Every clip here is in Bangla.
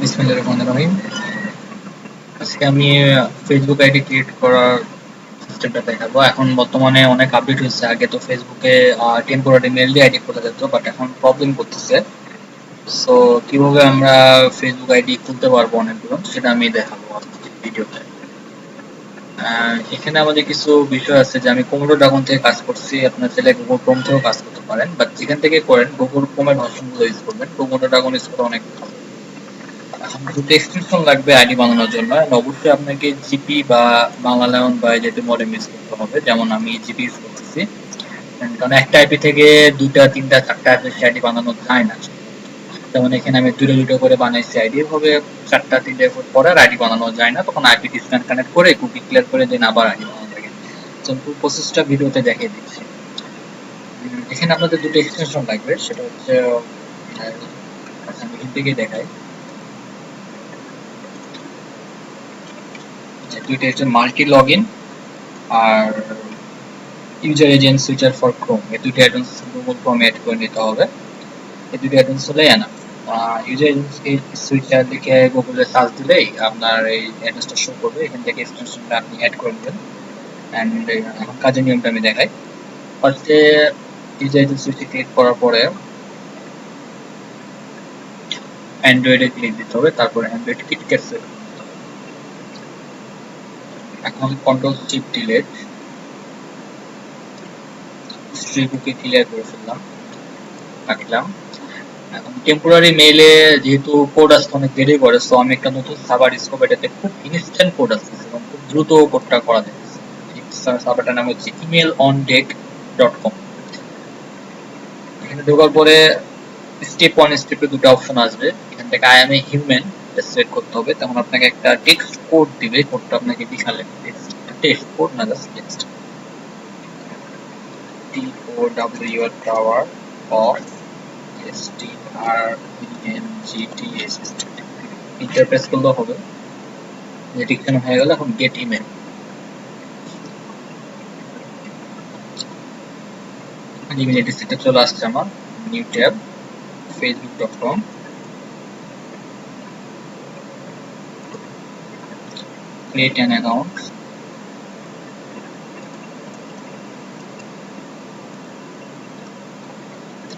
বিসমিল্লাহির রহমানির রহিম। আজকে আমি ফেসবুক আইডি ক্রিয়েট করার সিস্টেমটা দেখাবো। এখন বর্তমানে অনেক আপডেট হয়েছে। আগে তো ফেসবুকে টেম্পোরারি মেল দিয়ে আইডি খোলা যেত, বাট এখন প্রবলেম করতেছে। সো কিভাবে আমরা ফেসবুক আইডি খুলতে পারবো অনেকগুলো, সেটা আমি দেখাবো আজকের ভিডিওতে। এখানে আমাদের কিছু বিষয় আছে যে আমি কোমোডো ড্রাগন থেকে কাজ করছি। আপনার চাইলে গুগল ক্রোম থেকেও কাজ করতে পারেন, বাট যেখান থেকে করেন গুগল ক্রোমের ভার্সনগুলো ইউজ করবেন। কোমোডো ড্রাগন ইউজ করা অনেক ভালো। এখন দুটো এক্সটেনশন লাগবে আইডি বানানোর জন্য। অবশ্যই আপনাকে জিপি বা বাংলায়ন বা যেহেতু মডেম ইউজ করতে হবে, যেমন আমি জিপি ইউজ করতেছি। কারণ একটা আইপি থেকে দুইটা তিনটা চারটা আইডি বানানো যায় না। যেমন এখানে আমি দুটো দুটো করে বানাইছি আইডি, এভাবে চারটা তিনটা পরে আর আইডি বানানো যায় না। তখন আইপি ডিসকানেক্ট কানেক্ট করে কুকি ক্লিয়ার করে দেন আবার আইডি বানানো লাগে। সিম্পল প্রসেসটা ভিডিওতে দেখিয়ে দিচ্ছি। এখানে আপনাদের দুটো এক্সটেনশন লাগবে, সেটা হচ্ছে আমি এখান থেকে দেখাই। দুইটা হচ্ছে মাল্টি লগ ইন আর user agent switcher for Chrome. এই দুটো অ্যাডভান্স গুগল ক্রোম অ্যাড করে নিতে হবে। এই দুটো অ্যাডভান্স হলে এনা ইউজার এজেন্ট সুইচার লিখে গুগলে সার্চ দিলেই আপনার এই অ্যাডভান্সটা শো করবে। এখান থেকে এক্সটেনশনটা আপনি অ্যাড করে নেবেন। অ্যান্ড এখন কাজের নিয়মটা আমি দেখাই। ফার্স্টে ইউজার এজেন্ট সুইচ ক্লিক করার পরে অ্যান্ড্রয়েডে ক্লিক দিতে হবে, তারপরে অ্যান্ড্রয়েড কিটক্যাট সেট। এখন কন্ট্রোল শিফট ডিলিট হিস্ট্রিগুলোকে ক্লিয়ার করে ফেললাম, রাখলাম। এখন টেম্পোরারি মেইলে যেহেতু কোড আসতে অনেক দেরি করে, সো আমি একটা নতুন সার্ভার স্কোপ, এটাতে খুব ইনস্ট্যান্ট কোড আসতেছে এবং খুব দ্রুত কোডটা করা যাচ্ছে। সার্ভারটার নাম হচ্ছে emailondeck.com। এখানে ঢোকার পরে স্টেপ 1 স্টেপে দুটো অপশন আসবে। এখান থেকে I M a human select করতে হবে। তখন আপনাকে একটা টেক্সট কোড দিবে, কোডটা আপনাকে লিখালেন। টেক্সট কোড না, just text. TOWR tower of STRENGTS Interpress করলেও হবে। ডিকশন হয়ে গেল। এখন গেট ইমেল। ইমেল এড্রেসটা চলে আসছে আমার। New tab facebook.com, create an account,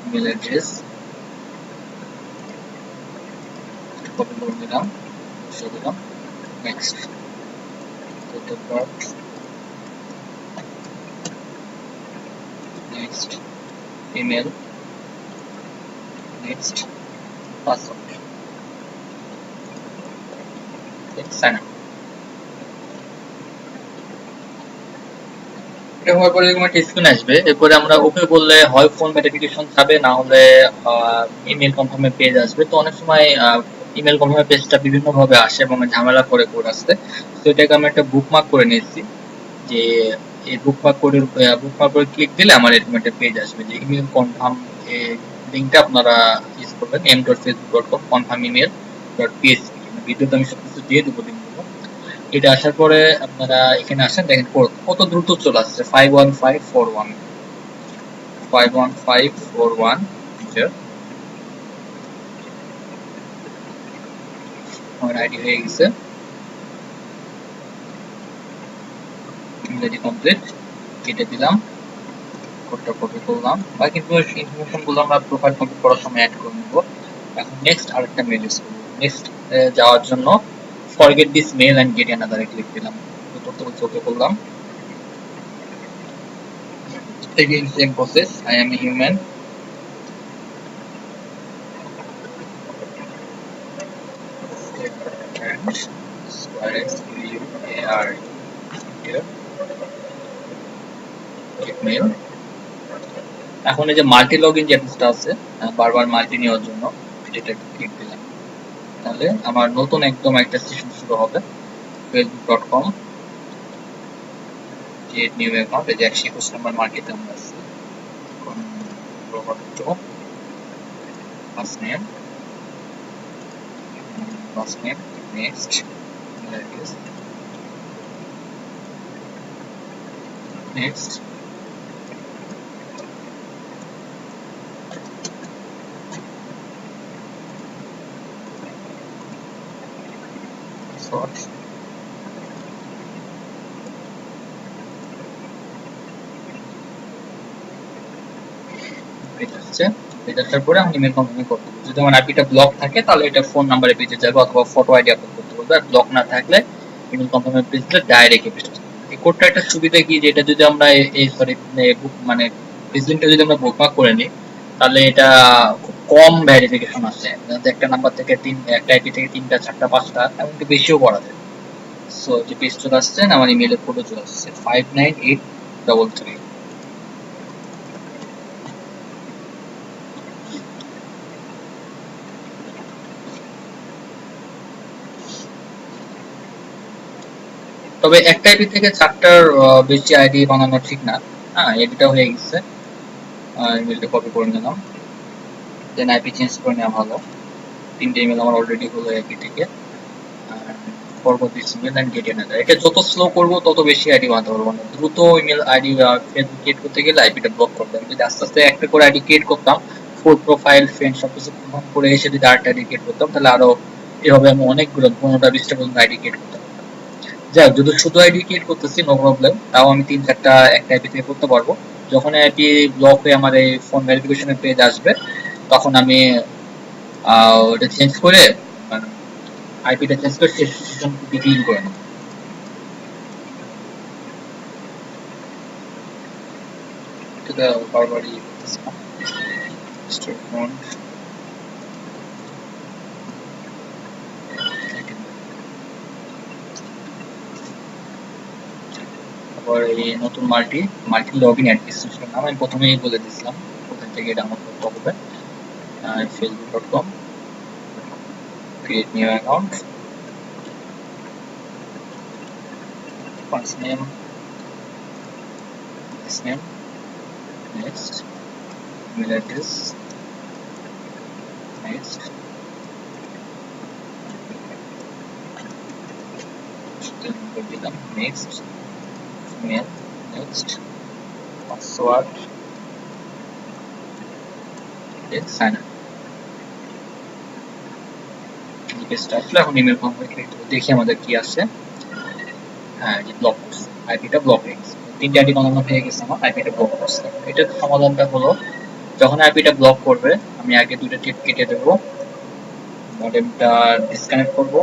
email address copy করে দিলাম, বসিয়ে দিলাম। Next date of birth, next email, next password, sign up। এটা হওয়ার পরে এরকম একটা স্ক্রিন আসবে। এরপরে আমরা ওকে বললে হয় ফোন ভেরিফিকেশন যাবে, না হলে ইমেল কনফার্মের পেজ আসবে। তো অনেক সময় ইমেল কনফার্মের পেজটা বিভিন্ন ভাবে আসে এবং ঝামেলা করে কোড আসতে। তো এটাকে আমি একটা বুকমার্ক করে নিয়েছি, যে এই বুকমার্ক করে ক্লিক দিলে আমার এরকম একটা পেজ আসবে যে ইমেল কনফার্ম লিঙ্কটা আপনারা ইউজ করবেন, m.facebook.com confirmemail.php। ভিডিওতে আমি সবকিছু দিয়ে দেবো লিঙ্কগুলো। এটা আসার পরে আপনারা এখানে আসেন, দেখেন কত দ্রুত চলে আসছে। 51541 আমার আইডি হয়ে গেছে। ইমেল কমপ্লিট, কেটে দিলাম, কোডটা কপি করলাম। বাকি ইনফরমেশন গুলো আমরা প্রোফাইল কমপ্লিট করার সময় অ্যাড করে নেব। এখন নেক্সট আরেকটা মেল ইউজ করব। নেক্সট যাওয়ার জন্য forget this mail and get another click দিলাম। করতে করতে ওকে করলাম। Again same process, I am a human, এখন এই যে মাল্টি লগইন যে অ্যাপসটা আছে, বারবার মাল্টি নেওয়ার জন্য এটা ক্লিক দিলাম। তাহলে আমার নতুন একদম একটা সেশন শুরু হবে। facebook.com create new account, এই যে 121 নম্বর মার্কেটে আমরা আছি। first name, next next password page আসছে। পেজ আসার পরে আমি ইমেল কনফার্ম করতে হবে। যদি আমার আইপিটা ব্লক থাকে তাহলে এটা ফোন নাম্বারে পেজে যাবে অথবা ফটো আইডি আপলোড করতে বলবে। আর ব্লক না থাকলে ইমেল কনফার্মের পেজে ডাইরেক্ট পেজ। এই কোডটা একটা সুবিধা কি, যেটা যদি আমরা এই সরি মানে পেজলিংটা যদি আমরা বুকমার্ক করে নিই তাহলে এটা খুব কম ভেরিফিকেশন আসে। একটা নাম্বার থেকে একটা আইপি থেকে 3টা 4টা 5টা এমনকি বেশিও করা যায়। সো যে পেজ চলে আসছে আমার ইমেলের কোডও চলে আসছে 59833। তবে একটা আইপি থেকে 4টার বেশি আইডি বানানো ঠিক না। হ্যাঁ, এডিটা হয়ে গেছে। ইমেলটা কপি করে নিলাম, দেন আইপি চেঞ্জ করে নেওয়া ভালো। 3টে ইমেল আমার অলরেডি হলো আইপি থেকে। Forgot this email and get another. এটা যত স্লো করব তত বেশি আইডি বানাতে পারবো না। দ্রুত ইমেল আইডি ফেসবুক ক্রিয়েট করতে গেলে আইপিটা ব্লক করতে হবে। যদি আস্তে আস্তে একটা করে আইডি ক্রিয়েট করতাম, ফুল প্রোফাইল ফ্রেন্ড সবকিছু কনফার্ম করে এসে যদি আরেকটা আইডি ক্রিয়েট করতাম তাহলে আরো এভাবে আমি অনেকগুলো 15টা 20টা পর্যন্ত আইডি ক্রিয়েট করতাম। যাক, যদি শুধু আইডি ক্রিয়েট করতেছি নো প্রবলেম, তাও আমি 3-4টা একটা আইপি থেকে করতে পারবো। যখন আইপি ব্লক হয়ে আমার এই ফোন ভেরিফিকেশনের পেজ আসবে তখন আমি ওটা চেঞ্জ করে আইপিটা চেঞ্জ করে সেশন ডিলিট করে নেব। এটা বারবারই করতেছি না। স্টেটমেন্ট তারপর এই নতুন মাল্টি লগইন অ্যাডমিনিস্ট্রেশন নাম আমি প্রথমেই বলে দিয়েছিলাম কোথা থেকে ডাউনলোড করতে হবে। facebook.com create new account, first name, last name, next email address, next দিলাম, next email, next password, then sign up। পেজটা আসলে এখন ইমেল কনফার্ম ক্লিক করব, দেখি আমাদের কি আসছে। হ্যাঁ, যে ব্লক করছে, আইপিটা ব্লক হয়ে গেছে। 3টে আইডি বানানো হয়ে গেছে আমার, আইপিটা ব্লক করছে। এটার সমাধানটা হলো যখন আইপিটা ব্লক করবে আমি আগে 2টা টিপ কেটে দেব, মডেমটা ডিসকানেক্ট করব,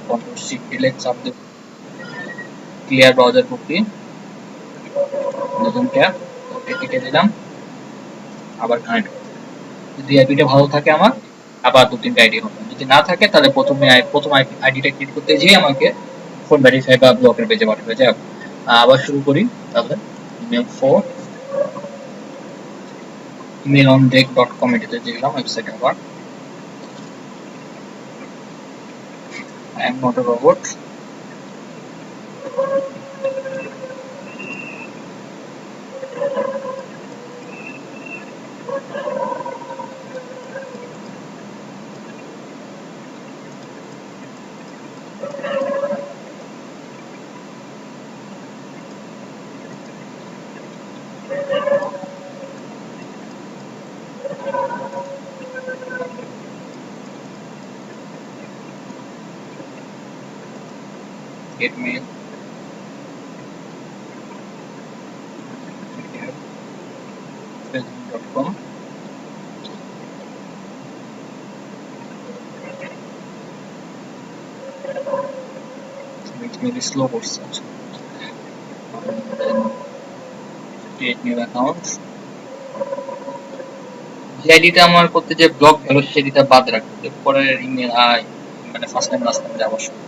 কন্ট্রোল শিফট ডিলিট চাপ দেব, ক্লিয়ার ব্রাউজার কুকি, নতুন ট্যাব ওকে কেটে দিলাম, আবার কানেক্ট করব। যদি আইপিটা ভালো থাকে আমার আবার 2-3টা আইডি হবে, যদি না থাকে তাহলে প্রথম আইডিটা ক্লিক করতে যেয়ে আমাকে ফোন ভেরিফাই বা ব্লকের পেজে পাঠাবে। যাই হোক, আবার শুরু করি তাহলে। ইমেল 4 emailondeck.com এটাতে দিলাম ওয়েবসাইট। আবার I am not a robot, get mail, facebook.com, it may be slow করছে। then create new account, যে আইডিটা আমার করতে যে ব্লক গেল সেটা বাদ রাখতে পরের ইমেল মানে ফার্স্ট টাইম লাস্ট টাইম যাওয়ার সময়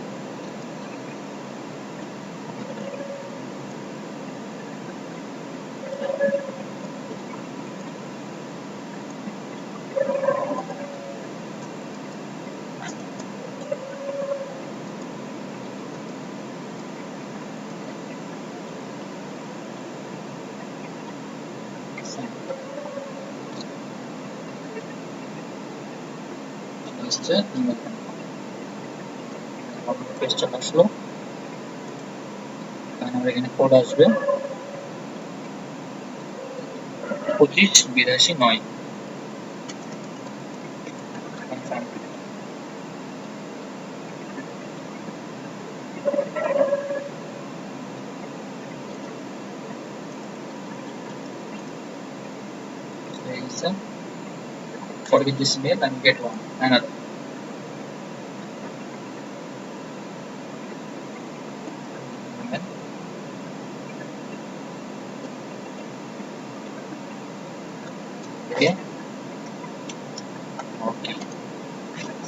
আসছে পেজটা আসলো, আমার এখানে কোড আসবে 258289। হয়ে গেছে। Forget this mail and get one another. Okay. Okay.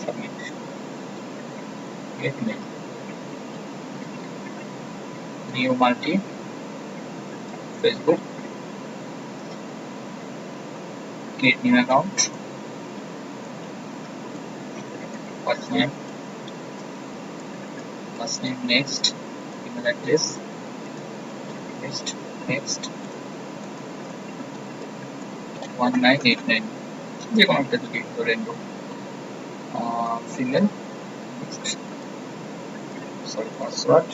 Submit. Get mail. New multi. Facebook. Create new account. First name. Last name. Next. Email address. Next. Next. 1989. যে কোনো একটা যদি ধরে নেব। Female. Next. Sorry, password.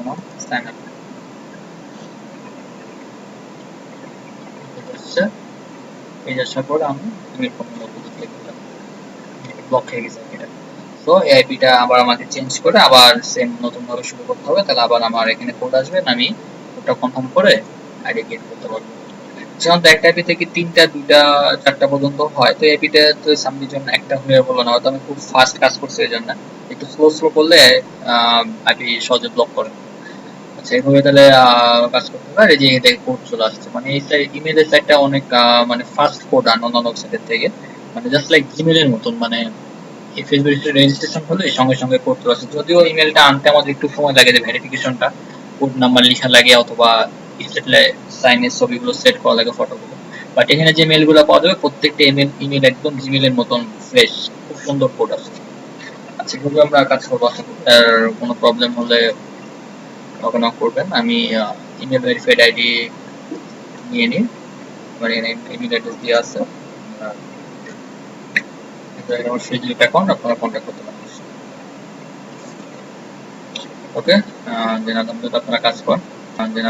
No, sign up. এই আসার পর আমি ইমেল ফর্মুলা ক্লিক করলাম, ব্লক হয়ে গেছে এটা। সো এই আইপিটা আবার আমাকে চেঞ্জ করে আবার সেম নতুন ভাবে শুরু করতে হবে। তাহলে আবার আমার এখানে কোড আসবে, আমি কোডটা কনফার্ম করে আইডি গেট করতে পারবো। সাধারণত একটা আইপি থেকে 3টা 2টা 4টা পর্যন্ত হয়, তো আইপিটা তো সামনের জন্য একটা হয়ে বলো না, হয়তো আমি খুব ফাস্ট কাজ করছি এই জন্য, একটু স্লো করলে আইপি সহজে ব্লক করে। আচ্ছা, এইভাবে তাহলে কাজ করতে পারে। যে এতে কোড চলে আসছে, মানে এই ইমেলের সাইটটা অনেক মানে ফাস্ট কোড অন্যান্য সাইটের থেকে, মানে জাস্ট লাইক জিমেলের মতন, মানে এই ফেসবুক রেজিস্ট্রেশন হলে সঙ্গে সঙ্গে কোড চলে আসে। যদিও ইমেলটা আনতে আমাদের একটু সময় লাগে, যে ভেরিফিকেশনটা, কোড নাম্বার লেখা লাগে অথবা সাইনের ছবিগুলো সেট করা লাগে, ফটোগুলো। বাট এখানে যে মেলগুলো পাওয়া যাবে প্রত্যেকটা ইমেল একদম জিমেলের মতন ফ্রেশ, খুব সুন্দর কোড আসছে। আচ্ছা, এভাবে আমরা কাজ করবো। আশা করি আর কোনো প্রবলেম হলে ওখানে করবেন। আমি ইমেল ভেরিফাইড আইডি নিয়ে নিই, আমার এখানে ইমেল অ্যাড্রেস দেওয়া আছে, আমার ফেসবুক অ্যাকাউন্ট আপনারা কন্ট্যাক্ট করতে পারেন। ওকে, আপনারা কাজ করেন।